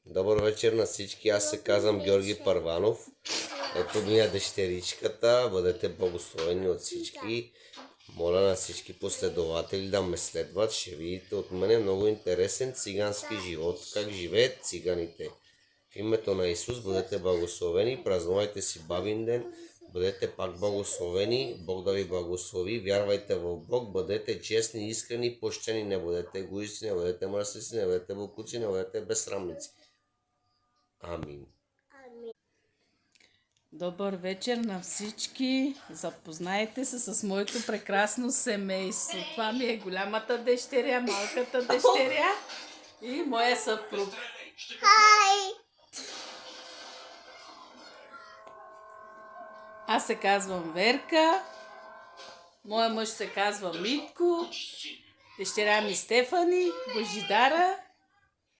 Добър вечер на всички, аз се казвам Георги Първанов. Ето ми е дъщеричката, бъдете благословени от всички. Моля на всички последователи да ме следват, ще видите от мене много интересен цигански живот, как живеят циганите. В името на Исус бъдете благословени, празнувайте си бабин ден, бъдете пак благословени, Бог да ви благослови, вярвайте в Бог, бъдете честни, искрени, почтени, не бъдете егоисти, не бъдете мръсници, не бъдете бокуци, не бъдете безсрамници. Амин. Добър вечер на всички. Запознайте се с моето прекрасно семейство. Това ми е голямата дъщеря, малката дъщеря и моя съпруг. Аз се казвам Верка, моя мъж се казва Митко, дъщеря ми Стефани, Божидара